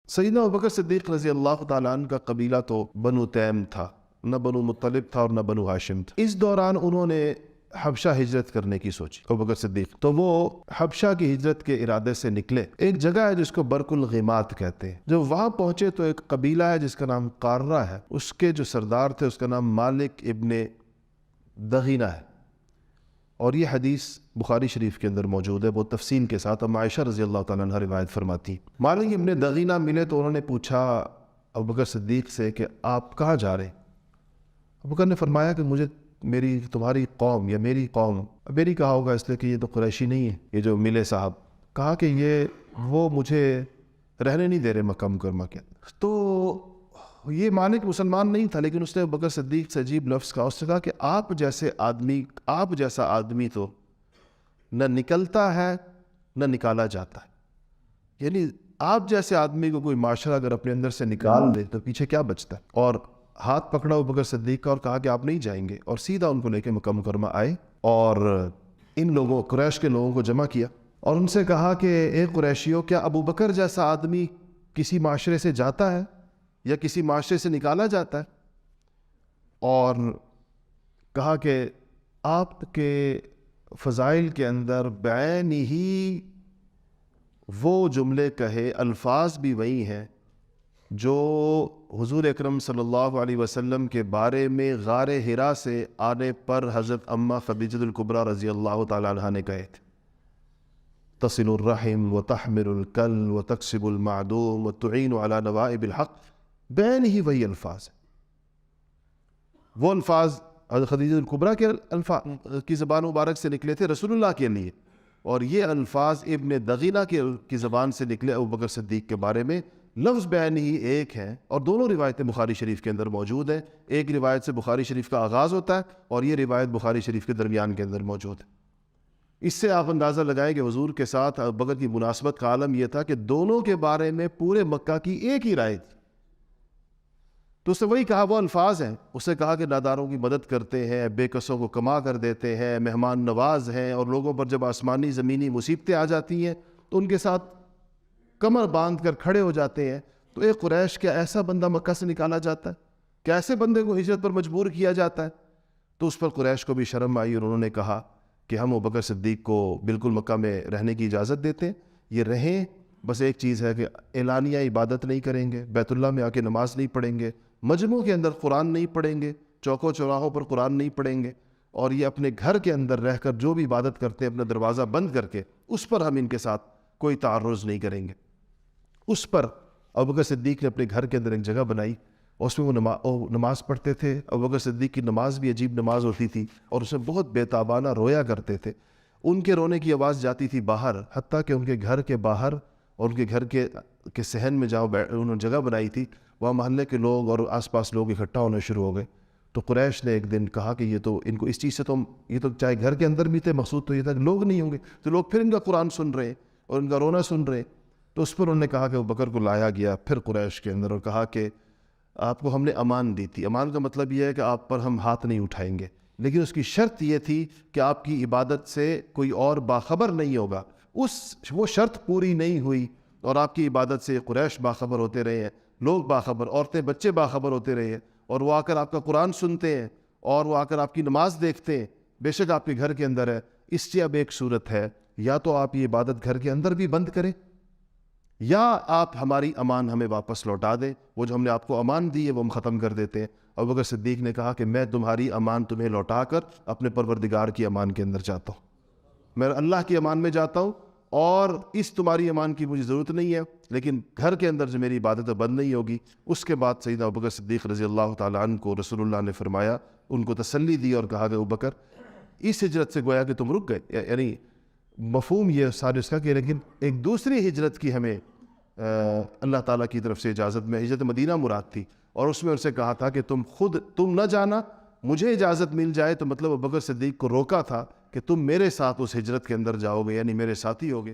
سیدنا ابوبکر صدیق رضی اللہ تعالیٰ عنہ کا قبیلہ تو بنو تیم تھا، نہ بنو مطلب تھا اور نہ بنو ہاشم تھا۔ اس دوران انہوں نے حبشہ ہجرت کرنے کی سوچی ابوبکر صدیق، تو وہ حبشہ کی ہجرت کے ارادے سے نکلے۔ ایک جگہ ہے جس کو برق الغیمات کہتے ہیں۔ جب وہاں پہنچے تو ایک قبیلہ ہے جس کا نام قارہ ہے، اس کے جو سردار تھے اس کا نام مالک ابن دغینہ ہے، اور یہ حدیث بخاری شریف کے اندر موجود ہے بہت تفصیل کے ساتھ۔ اب عائشہ رضی اللہ تعالیٰ عنہ روایت فرماتی ہیں، مالک ابن دغینہ ملے تو انہوں نے پوچھا ابوبکر صدیق سے کہ آپ کہاں جا رہے ہیں؟ ابوبکر نے فرمایا کہ مجھے تمہاری قوم یا میری قوم، میری کہا ہوگا اس لیے کہ یہ تو قریشی نہیں ہے، یہ جو ملے صاحب، کہا کہ وہ مجھے رہنے نہیں دے رہے مکہ مکرمہ کے اندر۔ تو یہ مالک مسلمان نہیں تھا، لیکن اس نے ابوبکر صدیق سے عجیب لفظ کہا، اس نے کہا کہ آپ جیسا آدمی تو نہ نکلتا ہے نہ نکالا جاتا ہے، یعنی آپ جیسے آدمی کو کوئی معاشرہ اگر اپنے اندر سے نکال دے تو پیچھے کیا بچتا ہے؟ اور ہاتھ پکڑا ابوبکر صدیق کا اور کہا کہ آپ نہیں جائیں گے، اور سیدھا ان کو لے کے مکہ مکرمہ آئے اور ان لوگوں قریش کے لوگوں کو جمع کیا اور ان سے کہا کہ اے قریشیوں، کیا ابوبکر جیسا آدمی کسی معاشرے سے جاتا ہے یا کسی معاشرے سے نکالا جاتا ہے؟ اور کہا کہ آپ کے فضائل کے اندر بعین ہی وہ جملے کہے، الفاظ بھی وہی ہیں جو حضور اکرم صلی اللہ علیہ وسلم کے بارے میں غار حرا سے آنے پر حضرت اماں خدیجہ الکبریٰ رضی اللہ تعالیٰ عنہ نے کہے تھے، تصل الرحم وتحمل الکل وتکسب المعدوم وتعین علی نوائب الحق، بین ہی وہی الفاظ ہیں۔ وہ الفاظ حضرت خدیجہ الکبریٰ کی زبان مبارک سے نکلے تھے رسول اللہ کے لیے، اور یہ الفاظ ابن دغینہ کی زبان سے نکلے ابوبکر صدیق کے بارے میں، لفظ بیان ہی ایک ہیں، اور دونوں روایتیں بخاری شریف کے اندر موجود ہیں۔ ایک روایت سے بخاری شریف کا آغاز ہوتا ہے اور یہ روایت بخاری شریف کے درمیان کے اندر موجود ہے۔ اس سے آپ اندازہ لگائیں کہ حضور کے ساتھ ابوبکر کی مناسبت کا عالم یہ تھا کہ دونوں کے بارے میں پورے مکہ کی ایک ہی رائے تھی، تو اس نے وہی کہا، وہ الفاظ ہیں۔ اس نے کہا کہ ناداروں کی مدد کرتے ہیں، بے کسوں کو کما کر دیتے ہیں، مہمان نواز ہیں، اور لوگوں پر جب آسمانی زمینی مصیبتیں آ جاتی ہیں تو ان کے ساتھ کمر باندھ کر کھڑے ہو جاتے ہیں۔ تو ایک قریش، کیا ایسا بندہ مکہ سے نکالا جاتا ہے؟ کیا ایسے بندے کو ہجرت پر مجبور کیا جاتا ہے؟ تو اس پر قریش کو بھی شرم آئی اور انہوں نے کہا کہ ہم ابوبکر صدیق کو بالکل مکہ میں رہنے کی اجازت دیتے ہیں، یہ رہیں، بس ایک چیز ہے کہ اعلانیہ عبادت نہیں کریں گے، بیت اللہ میں آ کے نماز نہیں پڑھیں گے، مجمع کے اندر قرآن نہیں پڑھیں گے، چوکوں چوراہوں پر قرآن نہیں پڑھیں گے، اور یہ اپنے گھر کے اندر رہ کر جو بھی عبادت کرتے ہیں اپنا دروازہ بند کر کے اس پر ہم ان کے ساتھ کوئی تعرض نہیں کریں گے۔ اس پر ابوبکر صدیق نے اپنے گھر کے اندر ایک جگہ بنائی، اور اس میں وہ نماز پڑھتے تھے۔ ابوبکر صدیق کی نماز بھی عجیب نماز ہوتی تھی، اور اسے بہت بے تابانہ رویا کرتے تھے۔ ان کے رونے کی آواز جاتی تھی باہر، حتیٰ کہ ان کے گھر کے باہر اور ان کے گھر کے صحن میں جہاں انہوں نے جگہ بنائی تھی، وہاں محلے کے لوگ اور آس پاس لوگ اکٹھا ہونے شروع ہو گئے۔ تو قریش نے ایک دن کہا کہ یہ تو ان کو اس چیز سے یہ تو چاہے گھر کے اندر بھی تھے، مقصود تو یہ تھا کہ لوگ نہیں ہوں گے، تو لوگ پھر ان کا قرآن سن رہے ہیں اور ان کا رونا سن رہے ہیں۔ تو اس پر انہوں نے کہا کہ ابوبکر کو لایا گیا پھر قریش کے اندر، اور کہا کہ آپ کو ہم نے امان دی تھی۔ امان کا مطلب یہ ہے کہ آپ پر ہم ہاتھ نہیں اٹھائیں گے، لیکن اس کی شرط یہ تھی کہ آپ کی عبادت سے کوئی اور باخبر نہیں ہوگا۔ وہ شرط پوری نہیں ہوئی، اور آپ کی عبادت سے قریش باخبر ہوتے رہے ہیں، لوگ باخبر، عورتیں بچے باخبر ہوتے رہے ہیں، اور وہ آ کر آپ کا قرآن سنتے ہیں، اور وہ آ کر آپ کی نماز دیکھتے ہیں، بے شک آپ کے گھر کے اندر ہے۔ اس سے اب ایک صورت ہے، یا تو آپ یہ عبادت گھر کے اندر بھی بند کریں، یا آپ ہماری امان ہمیں واپس لوٹا دیں، وہ جو ہم نے آپ کو امان دی ہے وہ ہم ختم کر دیتے ہیں۔ ابوبکر صدیق نے کہا کہ میں تمہاری امان تمہیں لوٹا کر اپنے پروردگار کی امان کے اندر جاتا ہوں، میں اللہ کی امان میں جاتا ہوں، اور اس تمہاری امان کی مجھے ضرورت نہیں ہے، لیکن گھر کے اندر جو میری عبادت بند نہیں ہوگی۔ اس کے بعد سیدنا ابوبکر صدیق رضی اللہ تعالیٰ عنہ کو رسول اللہ نے فرمایا، ان کو تسلی دی اور کہا کہ ابوبکر، اس ہجرت سے گویا کہ تم رک گئے، یعنی مفہوم یہ سارے اس کا کہ لیکن ایک دوسری ہجرت کی ہمیں اللہ تعالیٰ کی طرف سے اجازت میں، ہجرت مدینہ مراد تھی، اور اس میں ان سے کہا تھا کہ تم نہ جانا، مجھے اجازت مل جائے، تو مطلب ابوبکر صدیق کو روکا تھا کہ تم میرے ساتھ اس ہجرت کے اندر جاؤ گے، یعنی میرے ساتھی ہوگے۔